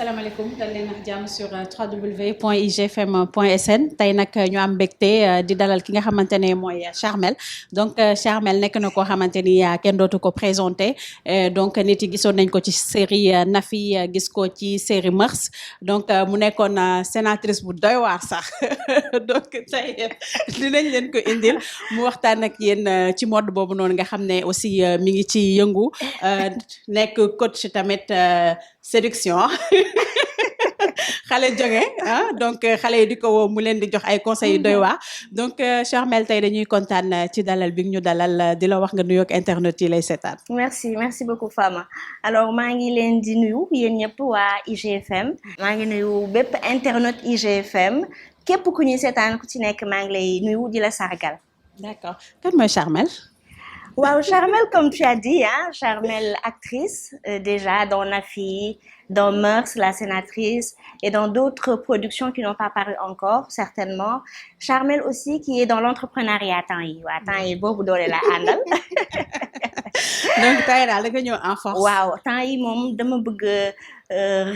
asalaamaaleykum dal leen ak jàmm sur www.igfm.sn tey nag ñu am mbégte di dalal ki nga xamante ne mooy Charmel donc Charmel nekk na koo xamante ni kenn dootu ko présenté donc nit yi gisoon nañ ko ci série Nafi gis ko ci série Mœurs donc mu nekkoon sénatrice bu doy waar sax donc tey dinañ leen ko indil mu waxtaan ak yéen ci mode boobu noonu nga xam ne aussi mi ngi ci yëngu nekk coach tamit séduction xale jóge donc xale yi di ko woo mu leen di jox ay conseils yu doy waar donc Charmel tey dañuy kontaan ci dalal bi ñu dalal di la wax nga nuyoog internet yi lay seetaan. merci beaucoup Fama alors maa ngi leen di nuyu yéen ñëpp waa IGFM maa ngi nuyu bépp internet IGFM képp ku ñuy seetaan ku ci nekk maa ngi lay nuyu di la sargal. D'accord kan mooy Charmel. Wow, Charmel, comme tu as dit, Charmel, actrice, déjà dans Nafi, dans Mœurs, la sénatrice, et dans d'autres productions qui n'ont pas paru encore, certainement. Charmel aussi, qui est dans l'entrepreneuriat temps yi boobu doole la àndal. Donc tey daal da nga ñëw en force. Waaw temps yi moom dama bëgg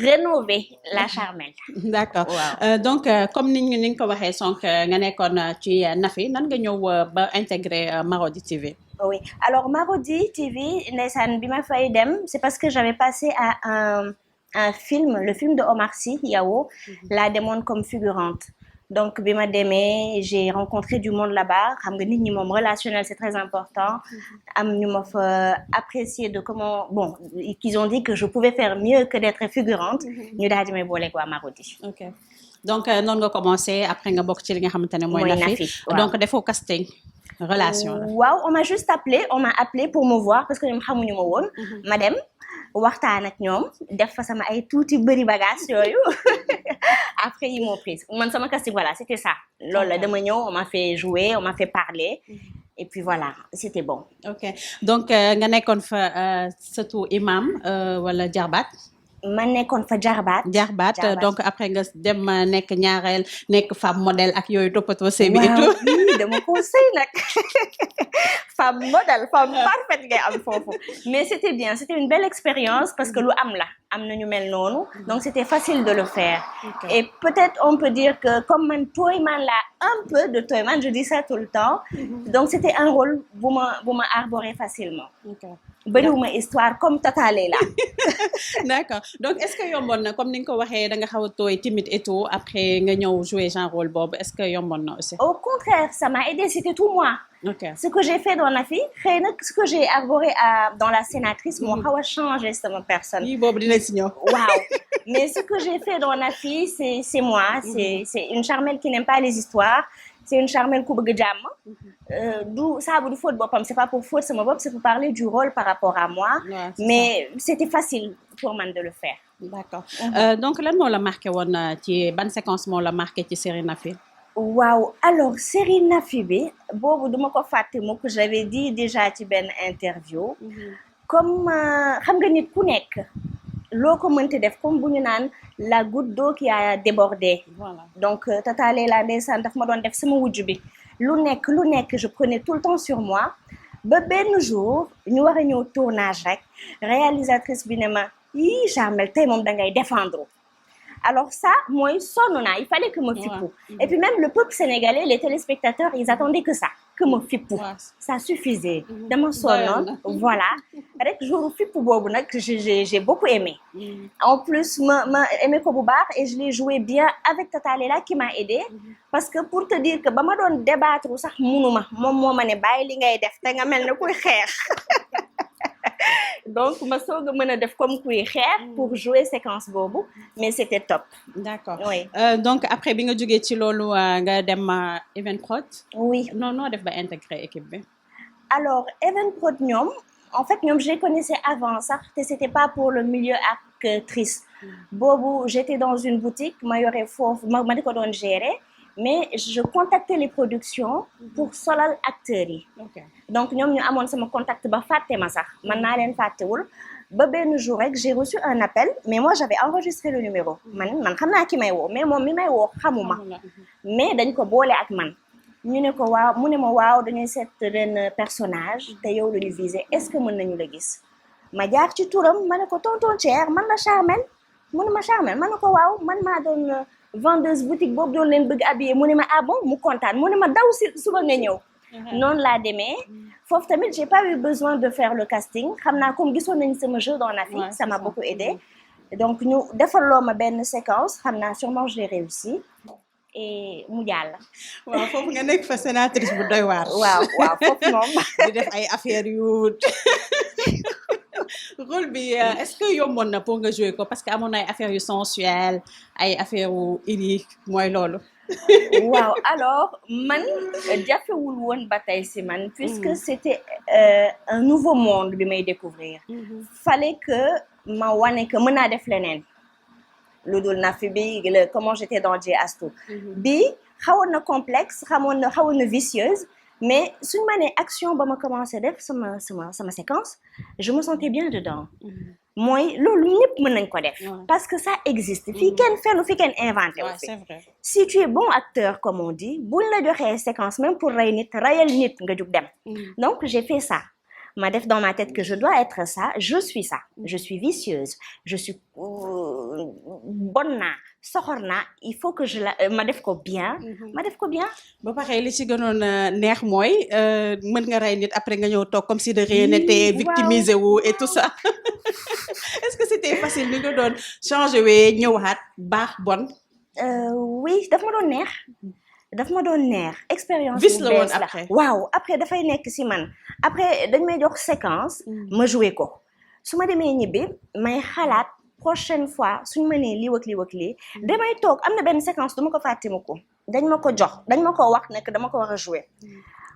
rénover la Charmel. D'accord. Wow. Donc comme ni nga ko waxee sonk nga nekkoon ci Nafi nan nga ñëw ba intégrer Marodi TV. Oui, alors Marodi TV, ndeysaan bi ma fay dem, c'est parce que j'avais passé à un film, le film de Omar Sy, Yao, la demoon comme figurante. Donc bi ma demee, j'ai rencontré du monde là-bas, xam nga nit ñi moom relationnel, c'est très important. Am ñu ma fa apprécier de comment, bon, qu'ils ont dit que je pouvais faire mieux que d'être figurante. Ñu daal di may booleeg waa Marodi. OK. Donc noonu nga commencé après nga bokk ci li nga xamante ne mooy Nafi. Donc defoo casting. Relation la. Waaw on m'a juste appelé pour me voir parce que ñoom xamuñu ma woon. ma dem waxtaan ak ñoom def fa sama ay tuuti bëri bagage yooyu après ils m'ont prise man sama casting voilà c'était ça. loolu la dama ñëw on m'a fait jouer on m'a fait parler et puis voilà c'était bon. OK donc nga nekkoon fa surtout imam wala jarbaat. ma nekkoon fa jarbaat donc après nga dem nekk ñaareel nekk femme modèle ak yooyu toppatoo sëy bi et tout. waaw dama ko sëy nag femme modèle femme parfaite ngay am foofu mais c'était bien c'était une belle expérience parce que lu am na ñu mel noonu donc c'était facile de le faire. Okay. Et peut-être on peut dire que comme man Toyman la un peu de Toyman je dis ça tout le temps donc c'était un rôle bu ma arborer facilement. Okay. Bëriwuma histoire comme Tata Leila. D'accord donc est-ce que yomboon na comme ni nga ko waxee da nga xaw a tooy timide et tout après nga ñëw jouer genre rôle boobu est-ce que yomboon na aussi. Au contraire ça m'a aidé c'était tout moi. Okay. Ce que j'ai fait dans Nafi xëy na ce que j'ai arboré dans la sénatrice moo xaw a changé sama personne. lii boobu dina si ñëw. Waaw mais ce que j'ai fait dans Nafi c'est moi c'est une Charmel qui n'aime pas les histoires. C'est une Charmel ku bëgg jàmm. du faute boppam c'est pas pour faute sama bopp c'est pour parler du rôle par rapport à moi. Ouais, mais ça. C'était facile pour man de le faire. D'accord donc lan moo la marqué woon ci ban séquence moo la marqué ci série Nafi. Waaw alors série Nafi bi boobu duma ko fàtte mukk j'avais dit déjà ci benn interview. Comme xam nga nit ku nekk loo ko mënti def comme bu ñu naan la goutte d'eau qui a débordé. Voilà. Donc Tata Leila ndeysaan daf ma doon def sama wujj bi lu nekk je prenais tout le temps sur moi ba benn jour ñu war a ñëw tournage rek réalisatrice bi ne ma yii Charmel tey moom da ngay défendre. Alors ça mooy sonn naa il fallait que ma fippu. Et puis même le peuple sénégalais les téléspectateurs ils attendaient que ma fippu. Ça suffisait. Dama sonnoon voilà rek jour fippu boobu nag j'ai beaucoup aimé. En plus ma aimé ko bu baax et je l'ai joué bien avec Tata Leila qui m'a aidé. Parce que pour te dire que ba ma doon débattre sax munuma moom moo ma ne bàyyi li ngay def te nga mel ne kuy xeex. Donc ma soog a mën a def comme kuy xeex pour jouer séquence boobu mais c'était top. D'accord oui. Donc après bi nga jógee ci loolu nga dem Evenprod. Oui non def ba intégrer équipe bi. Alors Evenprod ñoom en fait ñoom je les connaissais avant sax te c'était pas pour le milieu actrice. Boobu j'étais dans une boutique ma yore foofu ma di ko doon gérer. Mais je contactais les productions pour solal acteurs yi. Okay. Donc ñoom ñu amoon sama contact ba fàtte ma sax man naa leen fàttewul ba benn jour rek j'ai reçu un appel mais moi j'avais enregistré le numéro man xam naa ki may woo mais moom mi may woo xamuma mais dañ ko boole ak man ñu ne ko waaw mu ne ma waaw dañuy seet benn personnage te yow la ñu visé est-ce que mën nañu la gis ma jaar ci turam ma ne ko tonton Thier man la Charmel mu ne ma Charmel ma ne ko waaw man maa doon vendeuse boutique boobu doon leen bëgg habillé mu ne ma ah bon mu kontaan mu ne ma daw si suba nga ñëw. noonu laa demee foofu tamit j'ai pas eu besoin de faire le casting xam naa comme gisoon nañ sama jeu dans la fille ça m'a beaucoup aidé donc ñu defaloo ma benn séquence xam naa sûrement j'ai réussi et mu jàll. waaw foofu nga nekk fa sénatrice bu doy waar. waaw foofu moom. di def ay affaires yu rôle bi est-ce que yomboon na pour nga jouer ko parce que amoon na ay affaires yu sensuelles ay affaires yu iri mooy loolu. waaw alors man jafewul woon ba tey si man puisque c'était un nouveau monde bi may découvrir. fallait que ma wane que mën naa def leneen. lu dul Nafi bi comment j'étais dans J Astou bi xawoon na complexe xawoon na vicieuse mais suñu ma nee action ba ma commencé def sama séquence je me sentais bien dedans mooy loolu ñëpp mën nañ ko def parce que ça existe fii kenn fenn fi kenn inventé wu fi si tu es bon acteur comme on dit buñ la joxee séquence même pour rey nit reyal nit nga jug dem donc j'ai fait ça ma def dans ma tête que je dois être ça je suis ça je suis vicieuse je suis bonne naa soxor naa il faut que ma def ko bien ba pare li ci gënoon neex mooy mën nga rey nit après nga ñëw toog comme si de rien n'était victimisé wu et tout ça est-ce que c'était facile ni nga doon changer wee ñëwaat baax bon oui daf ma doon neex expérience vis la woon après waaw après dafay nekk si man après dañ may jox séquence ma joué ko su ma demee ñibbi may xalaat prochaine fois suñu ma nee lii wak lii damay toog am na benn séquence duma ko fàtte ko dañ ma ko wax ne que dama ko war a joué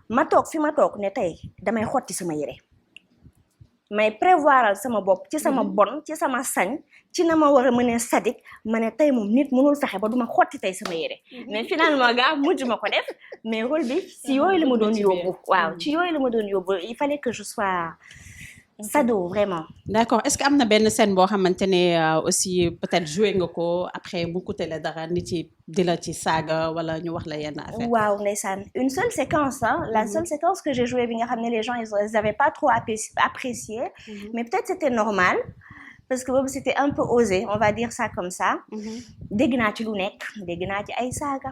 ma toog fi ma toog ne tey damay xotti sama yére may prévoiral sama bopp ci sama bon ci sama sañ ci na ma war a mën a sadik ma ne tey moom nit mënul fexe ba duma xotti tey sama yére mais finalement gaa mujj ma ko def mais rôle bi ci yooyu la ma doon yóbbu waaw ci yooyu la ma doon yóbbu il fallait que je sois sado vraiment. D'accord est-ce que am na benn scène boo xamante ne aussi peut-être joué nga ko après mu coûté la dara nit yi di la ci saaga wala ñu wax la yenn affaire. waaw ndeysaan une seule séquence la seule séquence que j'ai joué bi nga xam ne les gens ils avaient pas trop apprécié mais peut-être c'était normal parce que boobu c'était un peu osé on va dire ça comme ça dégg naa ci lu nekk dégg naa ci ay saaga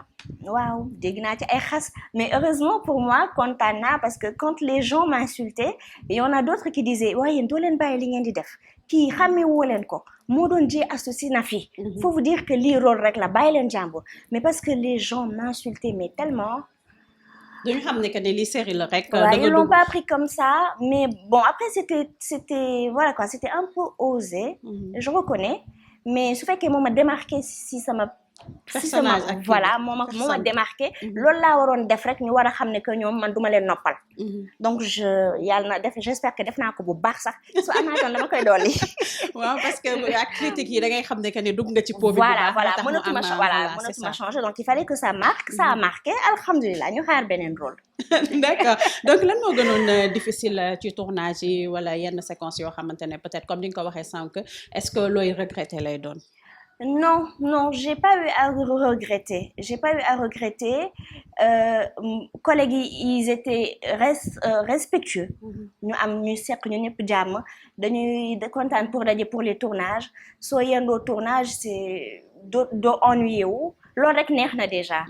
waaw dégg naa ci ay xas mais heureusement pour moi kontaan naa parce que quand les gens m'insultaient il y en a d'autres qui disaient waaye yéen doo leen bàyyi li ngeen di def kii xàmmee woo leen ko moo doon J Astou si Nafi faut vous dire que lii rôle rek la bàyyi leen jàmbur mais parce que les gens m'insultaient mais tellement dañu xam ne que ne lii série la rek. Ouais, ils l'ont pas pris comme ça mais bon après c'était voilà quoi c'était un peu osé je reconnais mais su fekkee moo ma démarqué si sama personnage ak voilà moo ma démarqué loolu laa waroon def rek ñu war a xam ne que ñoom man duma leen noppal donc yàlla na def j'espère que def naa ko bu baax sax su amaatoon dama koy dolli waaw parce que ak critique yi da ngay xam ne que ne dugg nga ci po bi bu baax mënatuma changer donc il fallait que ça marque ça a marqué alhamdulilah ñu xaar beneen rôle d'accord donc lan moo gënoon difficile ci tournage yi wala yenn séquence yoo xamante ne peut-être comme ni nga ko waxee sànq est-ce que looy regretter lay doon Non, j'ai pas eu à regretter. Collègues ils étaient respectueux. ñu seq ñu ñëpp jàmm dañuy kontaan pour daje pour les tournages soo yendoo tournage c'est doo ennuyé wu loolu rek neex na déjà.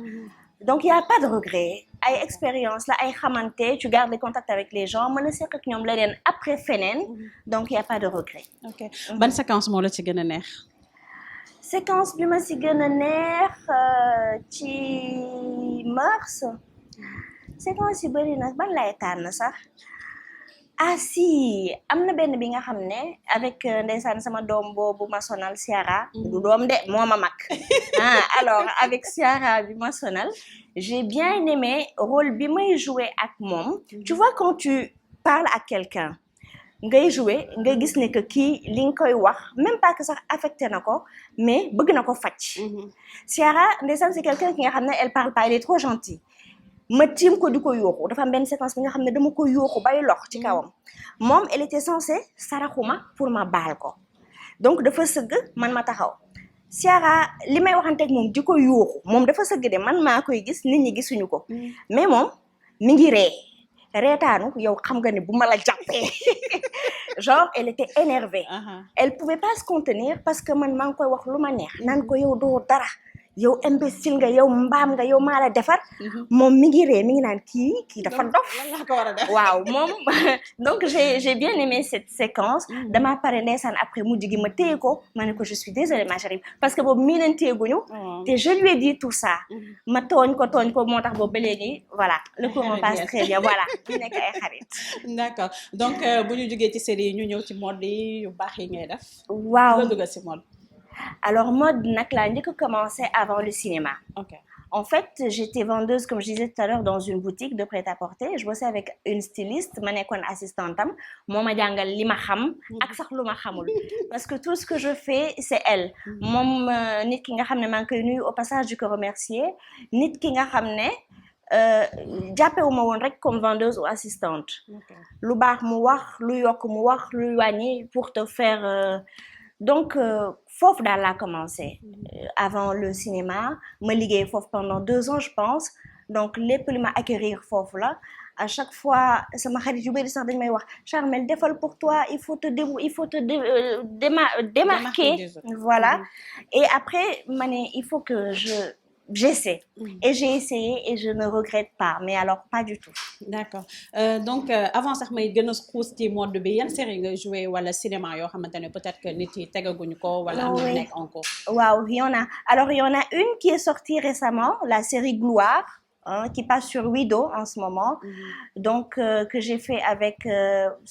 Donc il y a pas de regret ay expérience la ay xamante tu gardes les contacts avec les gens mën a seq ak ñoom leneen après feneen donc il y a pas de regret. Ok ban séquence moo la ci gën a neex. séquence bi ma si gën a neex ci mœurs séquence yi bëri na ban lay tànn sax si am na benn bi nga xam ne avec ndeysaan sama doom boobu ma sonal Ciara du doom de moo ma mag alors avec Ciara bi ma sonal j'ai bien aimé rôle bi may jouer ak moom tu vois quand tu parles à quelqu'un ngay jouer nga gis ne que kii li nga koy wax même pas que sax affecté na ko mais bëgg na ko faj Ciara ndeysaan c'est quelqu'un qui nga xam ne elle parle pas elle est trop gentille ma tiim ko di ko yooxu dafa am benn séquence bi nga xam ne dama ko yooxu bay lox ci kawam moom elle était censée saraxuma pour ma baal ko donc dafa sëgg man ma taxaw Ciara li may waxanteeg moom di ko yooxu moom dafa sëgg de man maa koy gis nit ñi gisuñu ko mais moom mi ngi reetaanu yow xam nga ne bu ma la jàppee genre elle était énervée elle pouvait pas se contenir parce que man maa ngi koy wax lu ma neex naan ko yow doo dara yow imbécile nga yow mbaam nga yow maa la defar moom mi ngi ree mi ngi naan kii dafa dof waaw moom donc j'ai bien aimé cette séquence dama pare ndeysaan après mujj gi ma téye ko ma ne ko je suis désolée ma chérie parce que boobu mii leen téyeguñu te je lui ai dit tout ça ma tooñ ko moo tax boobu ba léegi voilà le courant passe très bien voilà ñu nekk ay xarit d'accord donc bu ñu jógee ci série yi ñu ñëw ci mode yi yu baax yi ngay def waaw nga dugg ci mode alors mode nag laa njëkk a commencé avant le cinéma ok en fait j'étais vendeuse comme je disais tout à l'heure dans une boutique de prêt-à-porter je bossais avec une styliste ma nekkoon assistante am moo ma jàngal li ma xam ak sax lu ma xamul parce que tout ce que je fais c'est elle moom nit ki nga xam ne maa ngi koy nuyu au passage di ko remercier nit ki nga xam ne jàppewuma woon rek comme vendeuse ou assistante lu baax mu wax lu yokk mu wax lu wàññi pour te faire donc foofu daal laa commencé avant le cinéma ma liggéey foofu pendant 2 ans je pense donc lépp li ma acquérir foofu la à chaque fois sama xarit yu bëri sax dañ may wax Charmel defal pour toi il faut te démarquer voilà et après ma ne il faut que j'essaie et j'ai essayé et je ne regrette pas mais alors pas du tout d'accord donc avant sax may gën a xuus ci mode bi yan série nga joué wala cinéma yoo xamante ne peut-être que nit yi tegaguñu ko wala am na nekk en cours waaw il y en a une qui est sortie récemment la série Gloire qui passe sur Wido en ce moment donc que j'ai fait avec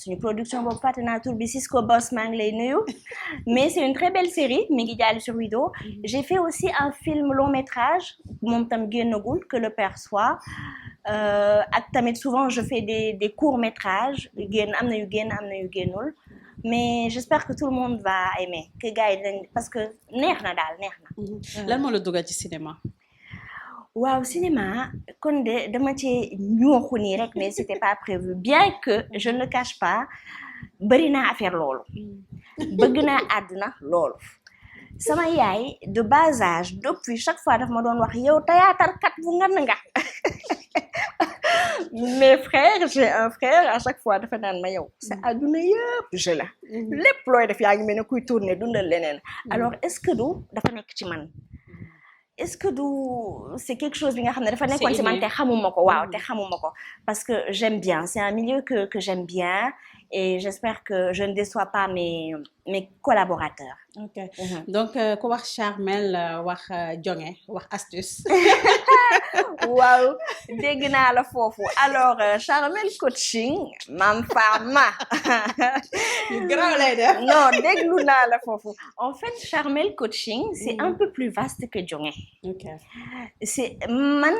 suñu production boobu fàtte naa tur bi Cisco Boss maa ngi lay nuyu mais c'est une très belle série mi ngi jàll sur Wido j'ai fait aussi un film long métrage moom tam génnagul que le père soit ak tamit souvent je fais des courts métrages am na yu génnul mais j'espère que tout le monde va aimer que gars yi dañ parce que neex na lan moo la dugal ci cinéma waaw cinéma kon de dama ci ñooxu nii rek mais c'était pas prévu bien que je ne le cache pas bëri naa affaire loolu bëgg naa àdduna loolu sama yaay de bas âge depuis chaque fois daf ma doon wax yow théâtre kat bu ngan nga mes frères j'ai un frère à chaque fois dafa naan ma yow sa àdduna yëpp jeu la lépp looy def yaa ngi mel ne kuy tourner dundal leneen alors est-ce que du dafa nekk ci man est-ce que c'est quelque chose bi nga xam ne dafa nekkoon ci man te xamuma ko waaw te xamuma ko parce que j'aime bien c'est un milieu que j'aime bien et j'espère que je ne déçois pas mes collaborateurs ok donc ku wax Charmel wax jonge wax astuce waaw dégg naa la foofu alors Charmel coaching mam fama yu garaaw lay def non déglu naa la foofu en fait Charmel coaching c'est un peu plus vaste que jonge ok c'est man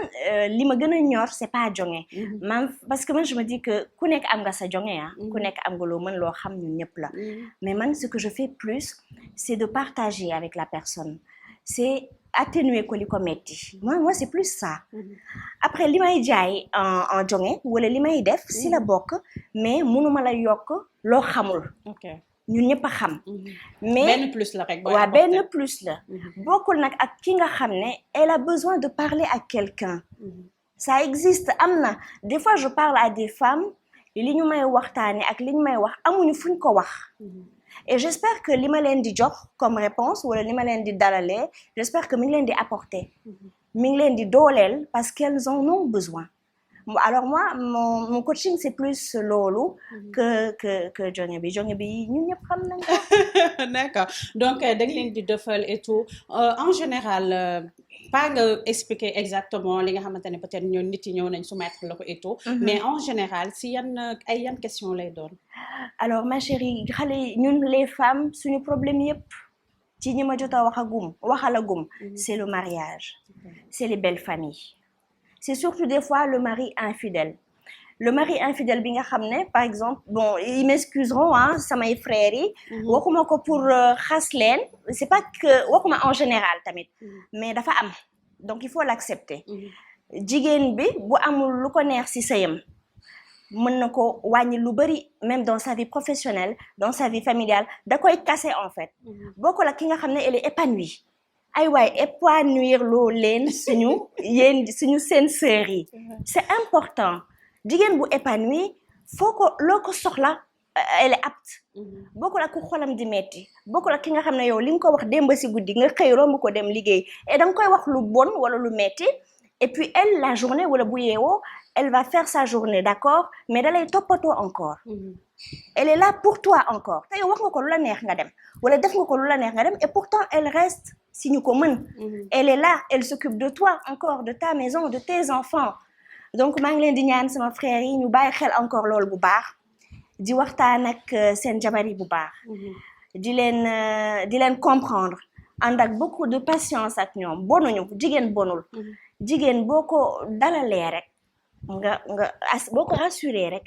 li ma gën a ñor c'est pas jonge man parce que man je me dis que ku nekk am nga sa jonge ku nekk am nga loo mën loo xam ñun ñëpp la mais man ce que je fais plus c'est de partager avec la personne c'est atténuer ko li ko metti moi c'est plus ça après li may jaay en jonge wala li may def si la bokk mais mënuma la yokk loo xamul ñun ñëpp a xam mais benn plus la rek waaw benn plus la bokkul nag ak ki nga xam ne elle a besoin de parler à quelqu'un ça existe am na des fois je parle à des femmes li ñu may waxtaane ak li ñu may wax amuñu fuñ ko wax et j'espère que li ma leen di jox comme réponse wala li ma leen di dalalee j'espère que mi ngi leen di apporter mi ngi leen di dooleel parce qu'elles en ont besoin alors moi mon coaching c'est plus loolu que jonge bi ñun ñëpp xam nañ ko d'accord donc da nga leen di defal et tout en général pas nga expliquer exactement li nga xamante ne peut-être ñoom nit yi ñëw nañ soumettre la ko et tout mais en général si yan question lay doon alors ma chérie xale ñun les femmes suñu problème yëpp ci ñi ma jot a waxalagum c'est le mariage c'est les belles familles c'est surtout des fois le mari infidèle bi nga xam ne par exemple bon ils m'excuseront samay frères yi waxuma ko pour xas leen c'est pas que waxuma en général tamit mais dafa am donc il faut l'accepter jigéen bi bu amul lu ko neex ci sëyam mën na ko wàññi lu bari même dans sa vie professionnelle dans sa vie familiale da koy casser en fait bokkul ak ki nga xam ne elle est épanouie ay waay épanouir loo leen suñu seen sœurs yi c'est important jigéen bu épanoui foo ko loo ko soxla elle est apte bokkul ak ku xolam di metti bokkul ak ki nga xam ne yow li nga ko wax démb si guddi nga xëy romb ko dem liggéey et da nga koy wax lu bon wala lu metti et puis elle la journée wala bu yeewoo elle va faire sa journée d'accord mais da lay toppatoo encore elle est là pour toi encore te yow wax nga ko lu la neex nga dem wala def nga ko lu la neex nga dem et pourtant elle reste si ñu ko mën elle est là elle s'occupe de toi encore de ta maison de tes enfants donc maa ngi leen di ñaan sama frère yi ñu bàyyi xel encore loolu bu baax di waxtaan ak seen jabar yi bu baax di leen comprendre ànd ak beaucoup de patience ak ñoom bonuñu jigéen bonul jigéen boo ko dalalee rek boo ko rassuré rek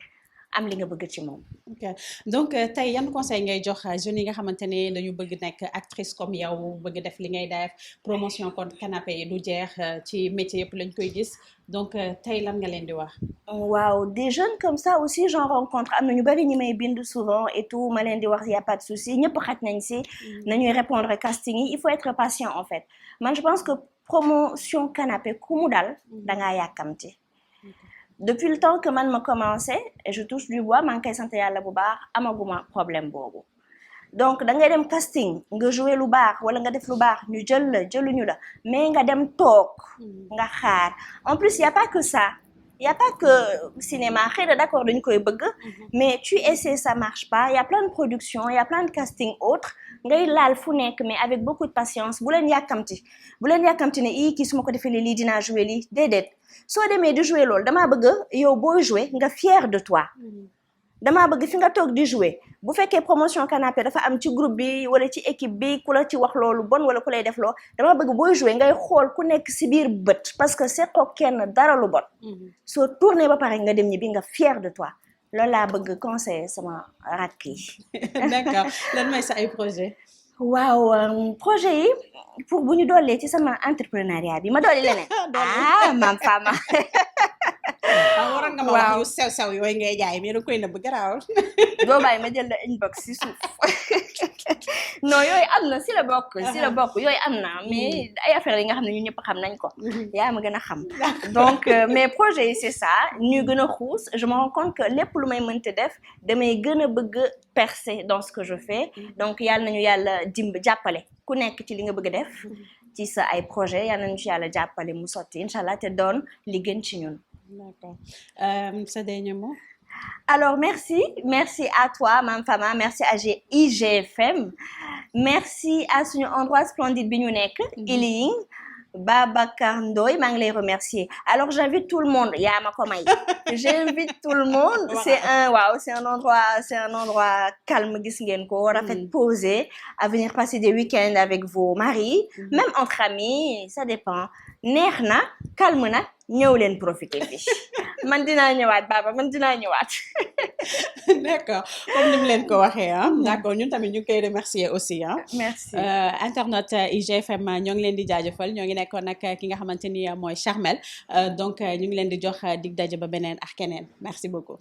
am li nga bëgg ci moom. ok donc tey yan conseil ngay jox jeunes yi nga xamante ne dañu bëgg nekk actrice comme yow bëgg def li ngay def promotion kon canapé yi du jeex ci métier yëpp lañ koy gis donc tey lan nga leen di wax. waaw des jeunes comme ça aussi j'en rencontre am na ñu bari ñi may bind souvent et tout ma leen di wax y a pas de souci ñëpp xaj nañ si nañuy répondre casting yi il faut être patient en fait man je pense que promotion canapé ku mu dal dangaa yàkkamti. Depuis le temps que man ma commencé et je touche du bois maa ngi koy sant yàlla bu baax amaguma problème boobu donc da ngay dem casting nga jouer lu baax wala nga def lu baax ñu jël la jëluñu la mais nga dem toog nga xaar en plus y a pas que ça y a pas que cinéma xëy na d'accord dañu koy bëgg mais tu essaies ça marche pas y a plein de productions y a plein de casting autres ngay laal fu nekk mais avec beaucoup de patience bu leen yàkkamti ne kii su ma ko defee lii dinaa jouer lii déedéet soo demee di jouer loolu damaa bëgg yow booy jouer nga fier de toi damaa bëgg fi nga toog di jouer bu fekkee promotion canapé dafa am ci groupe bi wala ci équipe bi ku la ci wax loolu bon wala ku lay def loo damaa bëgg booy jouer ngay xool ku nekk si biir bët parce que seqoo kenn dara lu bon soo tourné ba pare nga dem ñi bi nga fier de toi loolu laa bëgg conseiller sama rakk yi. D'accord lan mooy sa ay projet. waaw projet yi pour bu ñu doolee ci sama entrepreneuriat bi ma doole leneen. Mame Fama. waroon nga ma wax yu sew yooyu ngay jaay mais da koy nëbb garaawul. doo bàyyi ma jël la inbox si suuf non yooyu am na si la bokk yooyu am na mais ay affaires yi nga xam ne ñun ñëpp xam nañ ko. yaa ma gën a xam. donc mes projets yi c'est ça ñu gën a xuus je me rends compte que lépp lu may mënte def damay gën a bëgg percer dans ce que je fais donc yàlla nañu yàlla jàppale ku nekk ci li nga bëgg a def ci sa ay projet yàlla nañu ci yàlla jàppale mu sotti incha allah te doon li gën ci ñun. D'accord. Ce dernier mot. Alors, merci à toi, Mame Fama, merci à IGFM, merci à suñu endroit splendide bi ñu nekk, Iling, Babacar Ndoye, maa ngi lay remercier. Alors, j'invite tout le monde, yaa ma ko may. J'invite tout le monde, c'est un endroit calme, gis ngeen ko, rafet posé, à venir passer des week-ends avec vos maris, même entre amis, ça dépend. Neex na, calme na, ñëw leen profiter bi man dinaa ñëwaat Baba man dinaa ñëwaat. D'accord comme ni mu leen ko waxee d'accord ñun tamit ñu ngi koy remercier aussi merci internet IGFM ñoo ngi leen di jaajëfal ñoo ngi nekkoon nag ki nga xamante ni mooy Charmel donc ñu ngi leen di jox dig daje ba beneen ak keneen merci beaucoup.